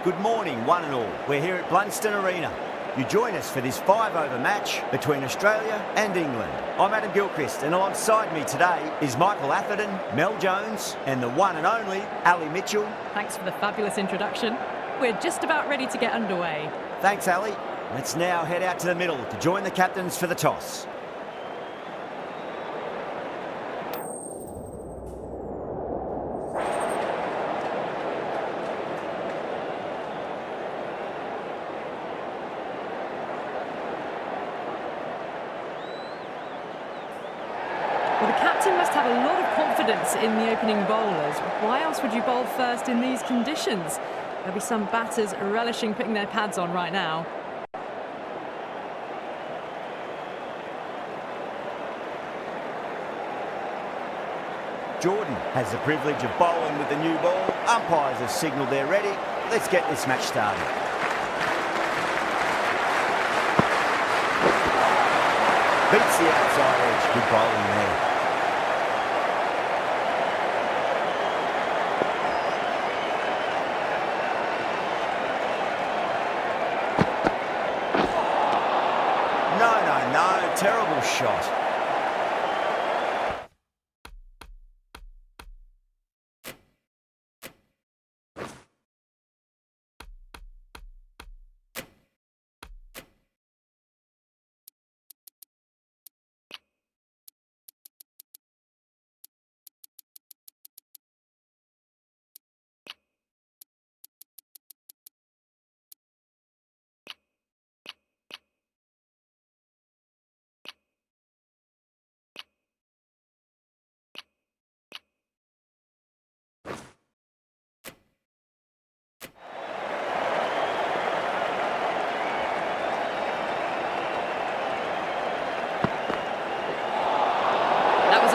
Good morning, one and all. We're here at Blunston Arena. You join us for this 5-over match between Australia and England. I'm Adam Gilchrist, and alongside me today is Michael Atherton, Mel Jones, and the one and only Ali Mitchell. Thanks for the fabulous introduction. We're just about ready to get underway. Thanks, Ali. Let's now head out to the middle to join the captains for the toss. Well, the captain must have a lot of confidence in the opening bowlers. Why else would you bowl first in these conditions? There'll be some batters relishing putting their pads on right now. Jordan has the privilege of bowling with the new ball. Umpires have signalled they're ready. Let's get this match started. Beats the outside edge. Good bowling there. No, terrible shot.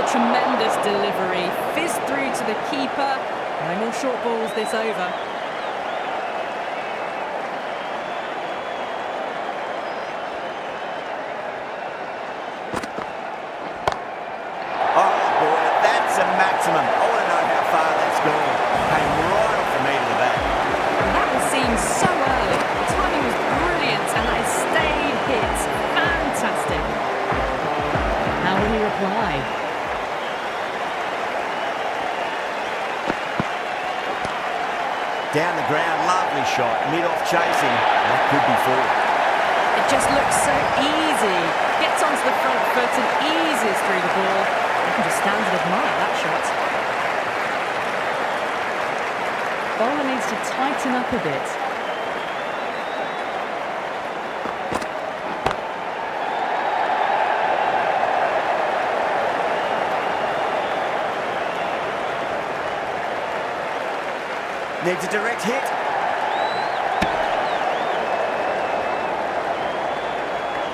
Tremendous delivery, fizzed through to the keeper. No more short balls this over. Oh boy, that's a maximum. I want to know how far that's gone. Came right off the meat of the bat. That was seen so early. The timing was brilliant and that stayed hit. Fantastic. How will he reply? Down the ground, lovely shot, mid-off chasing, that could be four. It just looks so easy. Gets onto the front foot and eases through the ball. You can just stand and admire that shot. Bowler needs to tighten up a bit. Needs a direct hit.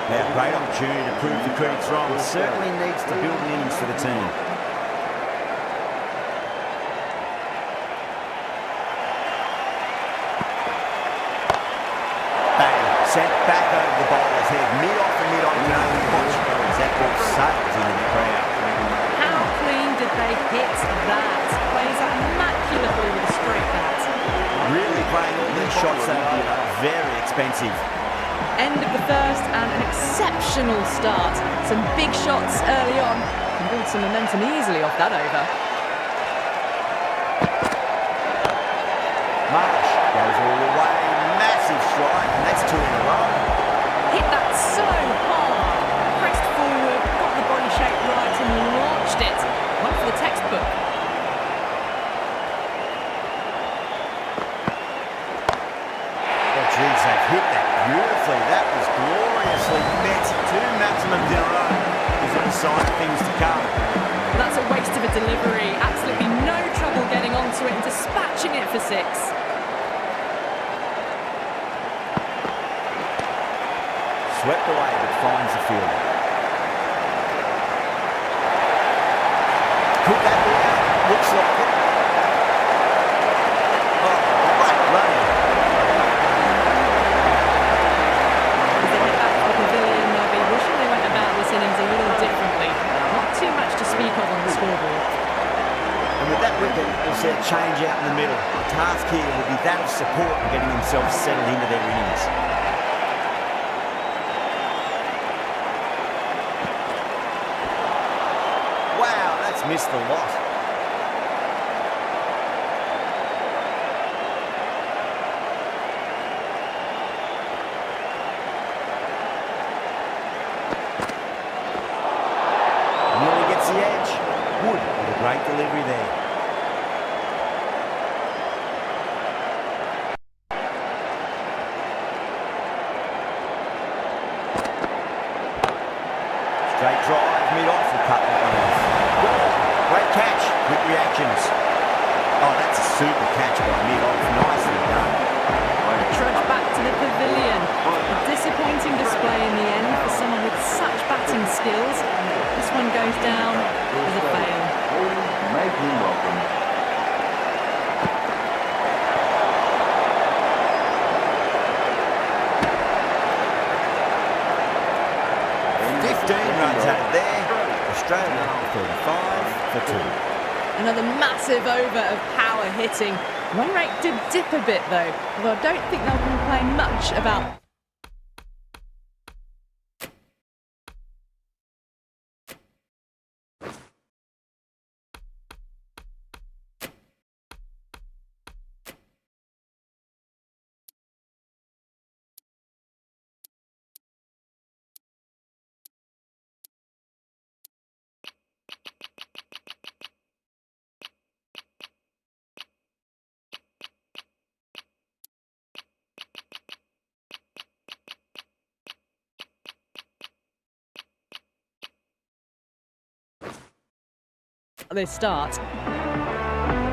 Now, great opportunity to prove the critics wrong. Certainly needs to build an innings for the team. Bang. Sent back over the bowler's head. Mid-off and mid-on. You know, watch as that ball sails into the crowd. How clean did they hit that? Plays that immaculately with a straight bat. Really playing all these shots that are very expensive. End of the first and an exceptional start. Some big shots early on and build some momentum easily off that over. Marsh goes all the way. Massive strike, and that's two in a row. Hit that so hard. Pressed forward, got the body shape right and launched it. One for the textbook. Geez, they've hit that beautifully. That was gloriously met. Two maximums in a row. Is it a sign of things to come? That's a waste of a delivery. Absolutely no trouble getting onto it and dispatching it for six. Swept away, but finds the fielder. Could that be out? Looks like it. Oh, great running. Innings a little differently. Not too much to speak of on the scoreboard. And with that wicket will see a change out in the middle. The task here will be that of support and getting themselves settled into their innings. Wow, that's missed the lot. Nearly gets the edge. Wood with a great delivery there. Straight drive, mid-off, will cut that one off. Great catch, quick reactions. Oh, that's a super catch by mid-off, nicely done. Trudge back to the pavilion. A disappointing display in the end for someone with such batting skills. This one goes down as a fail. Make him welcome. Runs out there. Australia 35 for 2. Another massive over of power hitting. Run rate did dip a bit though, although I don't think they'll complain much about. They start.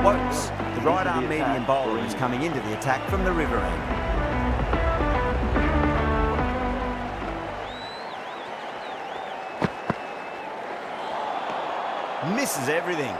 Wokes, the right-arm medium bowler, is coming into the attack from the river end. Misses everything.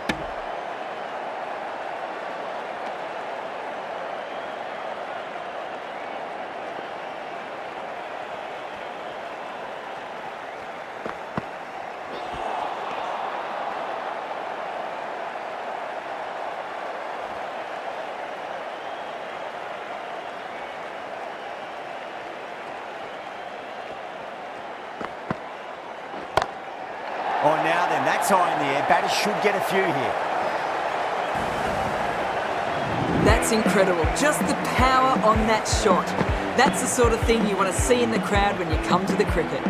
Oh, now then, that's high in the air. Batters should get a few here. That's incredible. Just the power on that shot. That's the sort of thing you want to see in the crowd when you come to the cricket.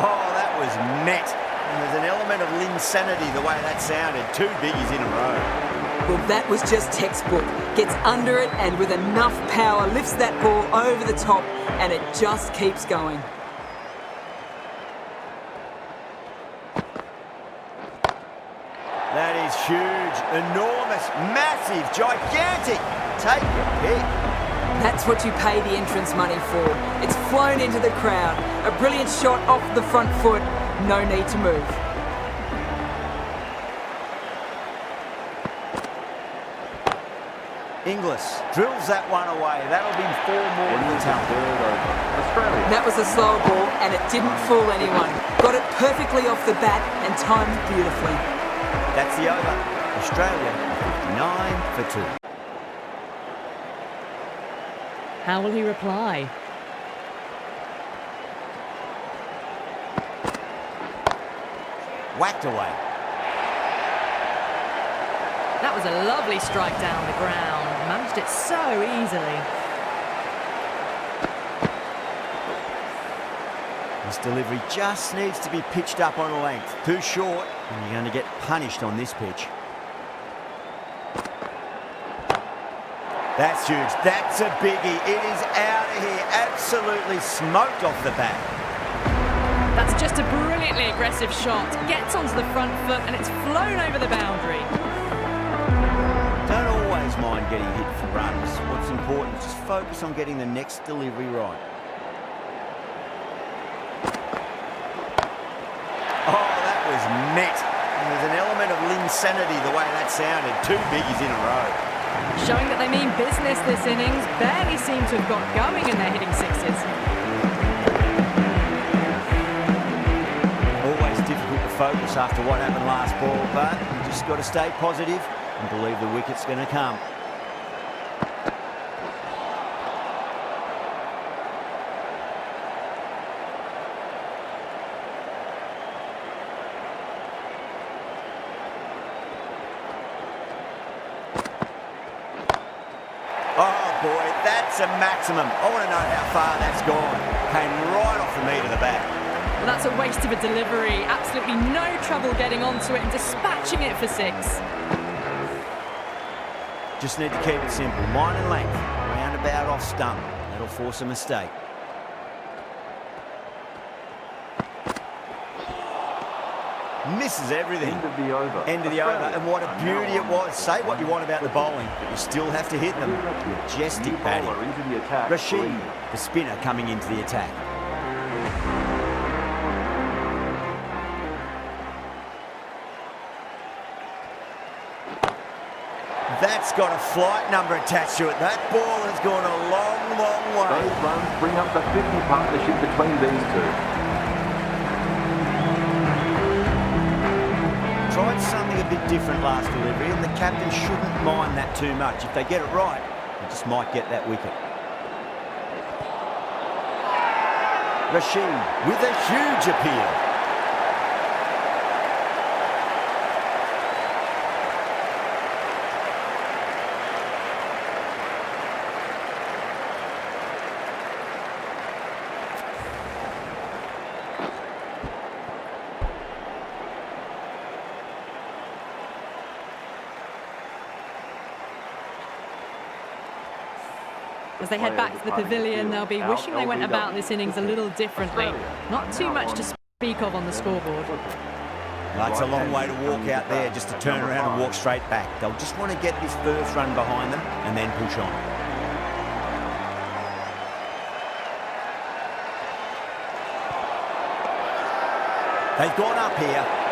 Oh, that was met. And there's an element of insanity the way that sounded. 2 biggies in a row. Well, that was just textbook. Gets under it and with enough power lifts that ball over the top and it just keeps going. That is huge, enormous, massive, gigantic. Take your pick. That's what you pay the entrance money for. It's flown into the crowd. A brilliant shot off the front foot. No need to move. Inglis drills that one away. That'll be 4 more to the tally. Australia. That was a slow ball and it didn't fool anyone. Got it perfectly off the bat and timed beautifully. That's the over. Australia 59 for 2. How will he reply? Whacked away. That was a lovely strike down the ground. Managed it so easily. This delivery just needs to be pitched up on length. Too short, and you're going to get punished on this pitch. That's huge. That's a biggie. It is out of here. Absolutely smoked off the bat. That's just a brilliantly aggressive shot. Gets onto the front foot and it's flown over the boundary. Don't always mind getting hit for runs. What's important is just focus on getting the next delivery right. Oh, that was met. And there's an element of insanity the way that sounded. 2 biggies in a row. Showing that they mean business this innings. Barely seem to have got going and they're hitting sixes. focus after what happened last ball, but you just got to stay positive and believe the wicket's going to come. Oh boy, that's a maximum. I want to know how far that's gone. Came right off the meat of the bat. Well, that's a waste of a delivery. Absolutely no trouble getting onto it and dispatching it for 6. Just need to keep it simple. Line and length. Roundabout off stump. That'll force a mistake. Misses everything. End of the over. End of the over. And what a beauty it was. Say what you want about the bowling, but you still have to hit them. Majestic New batting. bowler into the attack. Rashid, the spinner, coming into the attack. That's got a flight number attached to it. That ball has gone a long, long way. Those runs bring up the 50 partnership between these two. Tried something a bit different last delivery, and the captain shouldn't mind that too much. If they get it right, they just might get that wicket. Rashid with a huge appeal. As they head back to the pavilion, they'll be wishing they went about this innings a little differently. Not too much to speak of on the scoreboard. That's a long way to walk out there just to turn around and walk straight back. They'll just want to get this first run behind them and then push on. They've gone up here.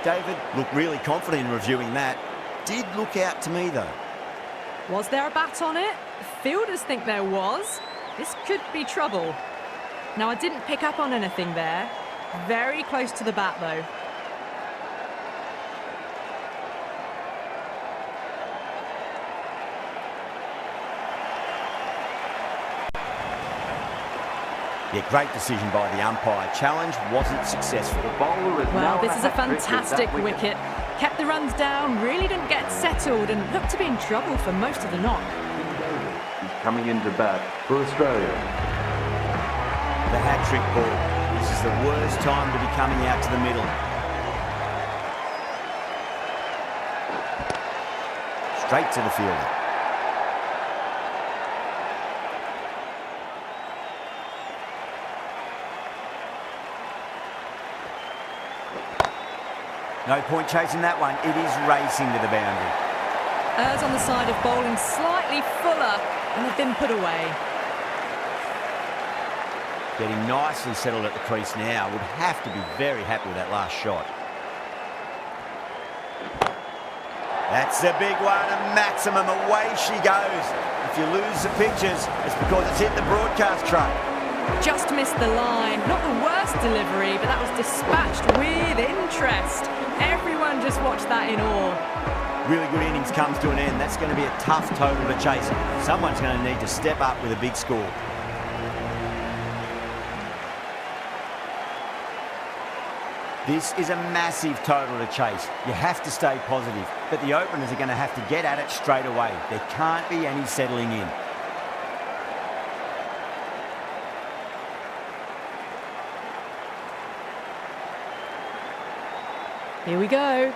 David looked really confident in reviewing that. Did look out to me, though. Was there a bat on it? Fielders think there was. This could be trouble. Now, I didn't pick up on anything there. Very close to the bat, though. Yeah, great decision by the umpire. Challenge wasn't successful. Well, this is a fantastic wicket. Kept the runs down, really didn't get settled, and looked to be in trouble for most of the knock. He's coming into bat for Australia. The hat-trick ball. This is the worst time to be coming out to the middle. Straight to the fielder. No point chasing that one. It is racing to the boundary. Errs on the side of bowling slightly fuller, and they've been put away. Getting nicely settled at the crease now. Would have to be very happy with that last shot. That's a big one, a maximum. Away she goes. If you lose the pictures, it's because it's hit the broadcast truck. Just missed the line. Not the worst delivery, but that was dispatched with interest. Everyone just watched that in awe. Really good innings comes to an end. That's going to be a tough total to chase. Someone's going to need to step up with a big score. This is a massive total to chase. You have to stay positive, but the openers are going to have to get at it straight away. There can't be any settling in. Here we go.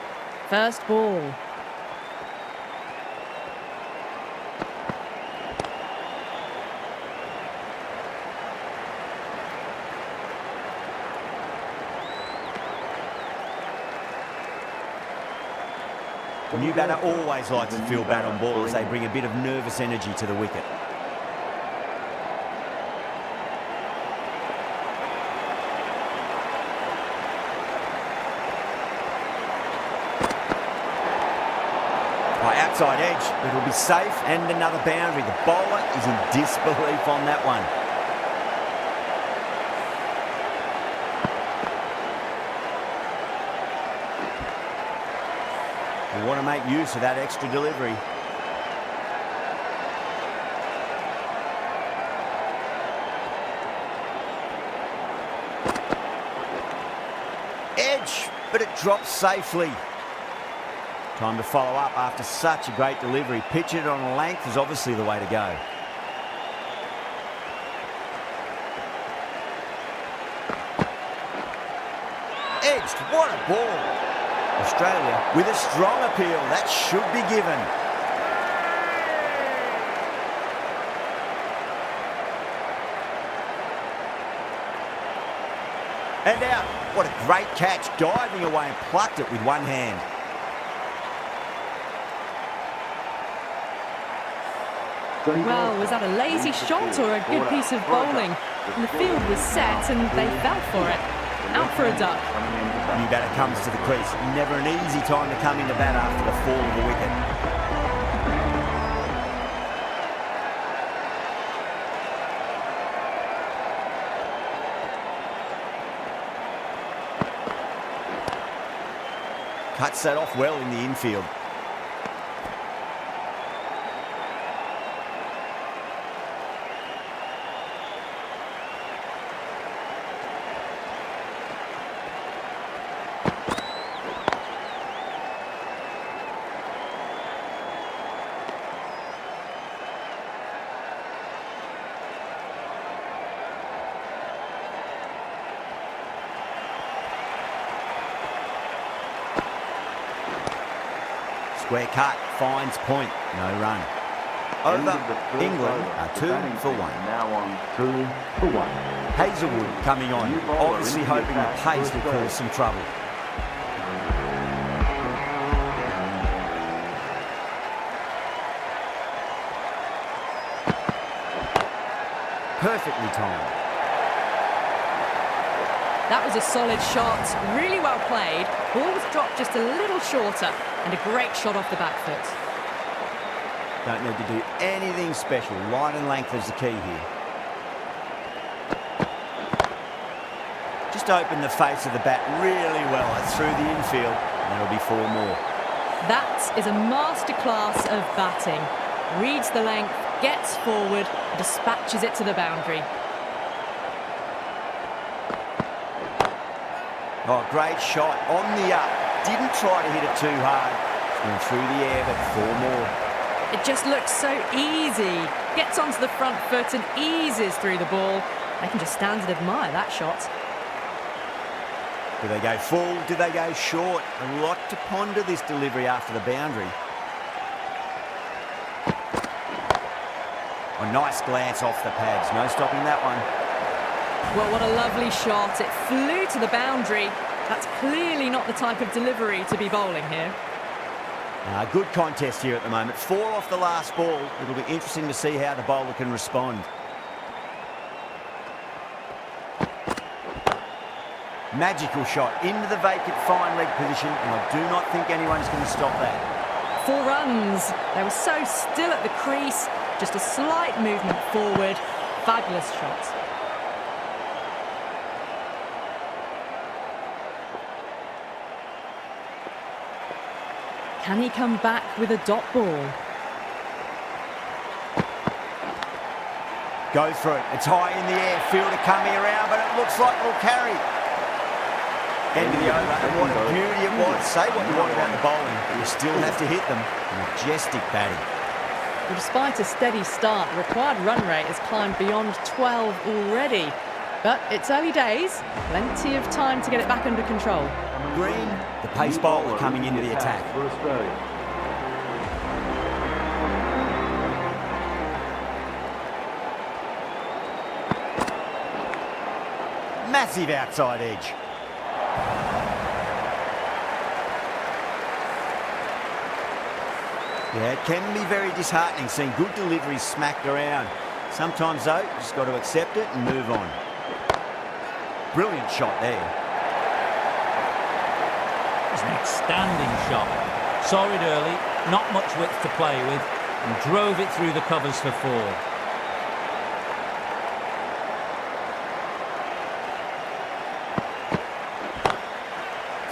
First ball. The new batter always likes to feel bat on ball as they bring a bit of nervous energy to the wicket. Outside edge, but it'll be safe and another boundary. The bowler is in disbelief on that one. We want to make use of that extra delivery. Edge, but it drops safely. Time to follow up after such a great delivery. Pitch it on a length is obviously the way to go. Edged, what a ball. Australia with a strong appeal. That should be given. And out. What a great catch. Diving away and plucked it with one hand. Well, was that a lazy shot or a good piece of bowling? And the field was set and they fell for it. Out for a duck. New batter comes to the crease. Never an easy time to come into bat after the fall of the wicket. Cuts that off well in the infield. Square cut, finds point, no run. Over, England are 2 for 1. Now on 2 for 1. Hazelwood coming on, obviously hoping the pace will cause some trouble. Perfectly timed. That was a solid shot, really well played. Ball was dropped just a little shorter and a great shot off the back foot. Don't need to do anything special. Line and length is the key here. Just open the face of the bat really well through the infield, and that'll be 4 more. That is a masterclass of batting. Reads the length, gets forward, and dispatches it to the boundary. Oh, great shot on the up. Didn't try to hit it too hard. It's gone through the air, but 4 more. It just looks so easy. Gets onto the front foot and eases through the ball. I can just stand and admire that shot. Do they go full? Do they go short? A lot to ponder this delivery after the boundary. A nice glance off the pads. No stopping that one. Well, what a lovely shot. It flew to the boundary. That's clearly not the type of delivery to be bowling here. Good contest here at the moment. 4 off the last ball. It'll be interesting to see how the bowler can respond. Magical shot into the vacant fine leg position, and I do not think anyone's going to stop that. 4 runs. They were so still at the crease. Just a slight movement forward. Fabulous shot. Can he come back with a dot ball? Go for it. It's high in the air. Fielder coming around, but it looks like it'll carry. End of the over, and what a beauty it was. Say what you want about the bowling, but you still have to hit them. Majestic batting. Well, despite a steady start, the required run rate has climbed beyond 12 already. But it's early days. Plenty of time to get it back under control. Green, the pace bowler coming into the attack. For Australia. Massive outside edge. Yeah, it can be very disheartening seeing good deliveries smacked around. Sometimes, though, you just got to accept it and move on. Brilliant shot there. It's an outstanding shot. Saw it early, not much width to play with, and drove it through the covers for 4.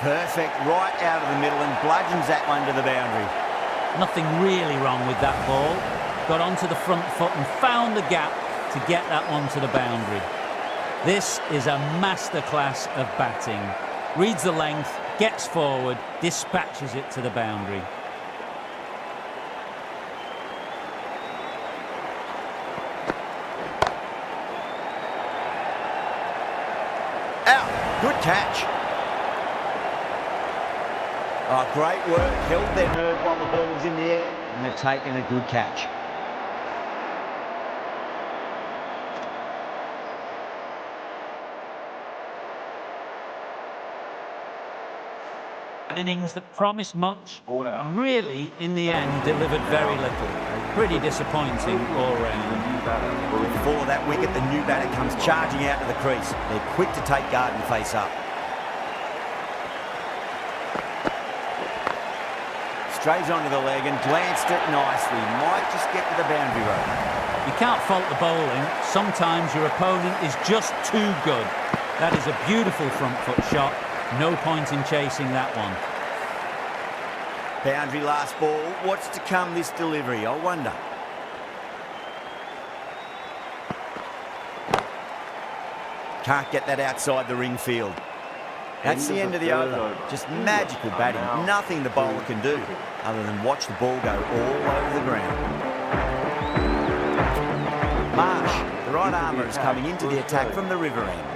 Perfect, right out of the middle and bludgeons that one to the boundary. Nothing really wrong with that ball. Got onto the front foot and found the gap to get that one to the boundary. This is a masterclass of batting. Reads the length, gets forward, dispatches it to the boundary. Out, good catch. Oh, great work, held their nerve while the ball was in the air, and they've taken a good catch. An innings that promised much, and really, in the end, delivered very little. Pretty disappointing all round. Before that wicket, the new batter comes charging out to the crease. They're quick to take guard and face up. Strays onto the leg and glanced it nicely. Might just get to the boundary road. You can't fault the bowling. Sometimes your opponent is just too good. That is a beautiful front foot shot. No point in chasing that one. Boundary last ball. What's to come this delivery, I wonder. Can't get that outside the ring field. That's the end of the over. Just magical batting. Nothing the bowler can do other than watch the ball go all over the ground. Marsh, the right armour, is coming into the attack from the river end.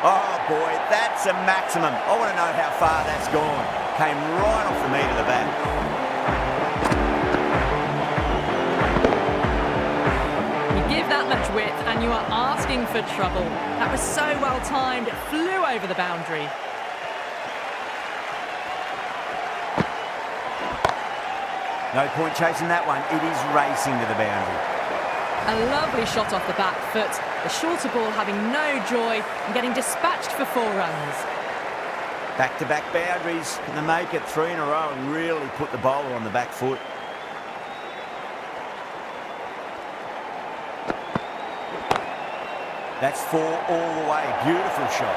Oh boy, that's a maximum. I want to know how far that's gone. Came right off the meat of the bat. That much width and you are asking for trouble. That was so well timed, it flew over the boundary. No point chasing that one, it is racing to the boundary. A lovely shot off the back foot, the shorter ball having no joy and getting dispatched for 4 runs. Back-to-back boundaries, can they make it 3 in a row and really put the bowler on the back foot? That's 4 all the way. Beautiful shot.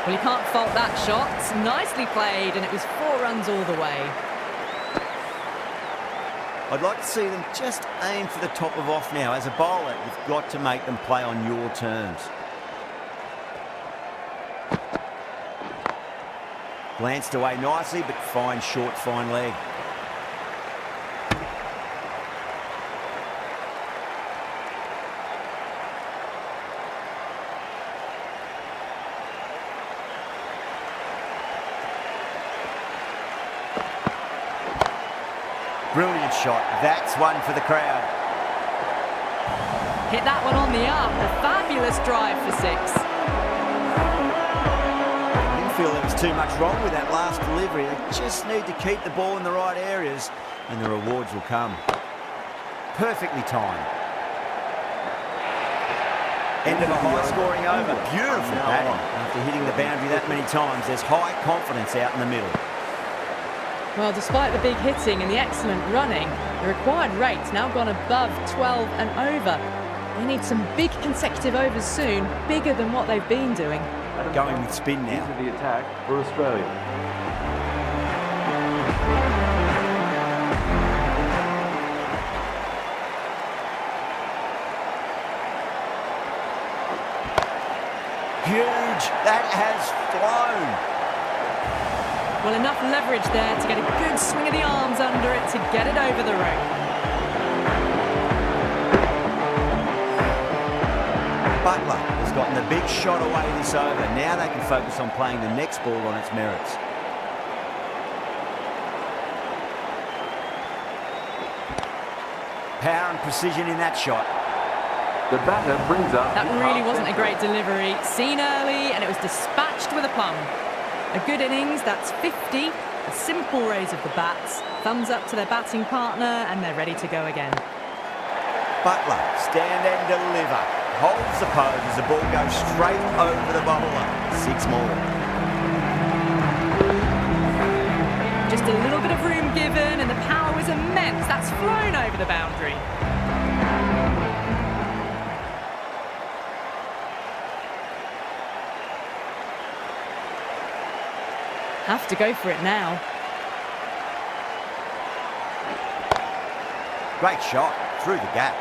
Well, you can't fault that shot. Nicely played, and it was 4 runs all the way. I'd like to see them just aim for the top of off now. As a bowler, you've got to make them play on your terms. Glanced away nicely, but fine short, fine leg. Brilliant shot. That's one for the crowd. Hit that one on the up. A fabulous drive for 6. I didn't feel there was too much wrong with that last delivery. They just need to keep the ball in the right areas and the rewards will come. Perfectly timed. End of a high-scoring over. Beautiful batting. After hitting the boundary that many times, there's high confidence out in the middle. Well, despite the big hitting and the excellent running, the required rate's now gone above 12 and over. They need some big consecutive overs soon, bigger than what they've been doing. Going with spin now. Into the attack for Australia. Huge. That has flown. Well, enough leverage there to get a good swing of the arms under it to get it over the rope. Butler has gotten the big shot away this over. Now they can focus on playing the next ball on its merits. Power and precision in that shot. The batter brings up... That really wasn't a great delivery. Seen early and it was dispatched with a plum. A good innings, that's 50. A simple raise of the bats. Thumbs up to their batting partner and they're ready to go again. Butler, stand and deliver. Holds the pose as the ball goes straight over the bowler. 6 more. Just a little bit of room given and the power was immense. That's flown over the boundary. Have to go for it now. Great shot through the gap.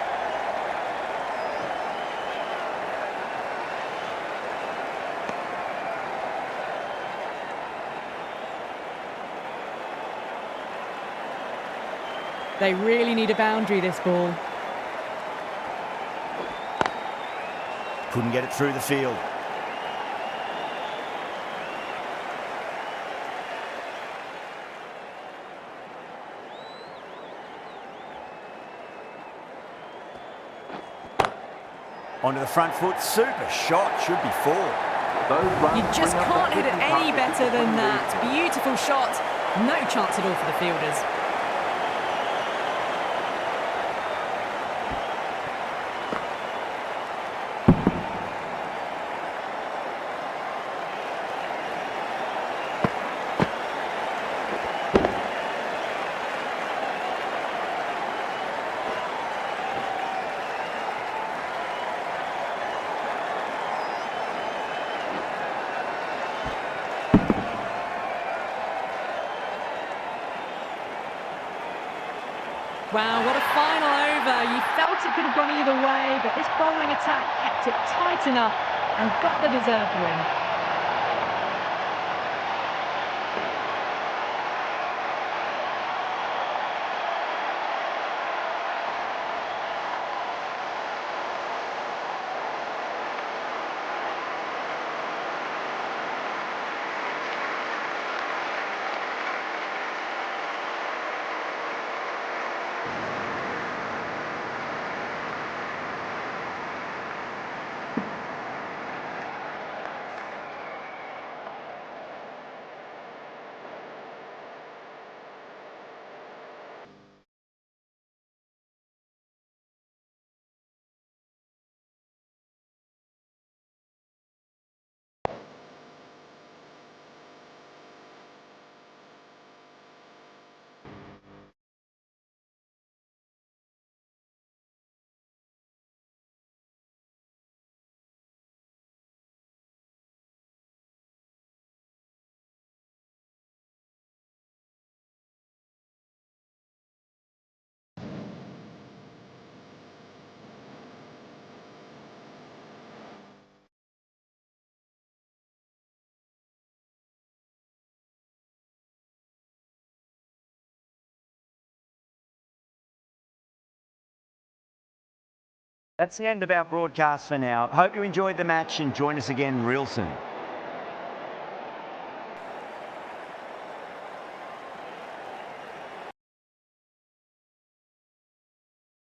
They really need a boundary, this ball. Couldn't get it through the field. Onto the front foot, super shot, should be 4. You just can't hit it any better than that. Beautiful shot, no chance at all for the fielders. Wow, what a final over. You felt it could have gone either way, but this bowling attack kept it tight enough and got the deserved win. That's the end of our broadcast for now. Hope you enjoyed the match and join us again real soon.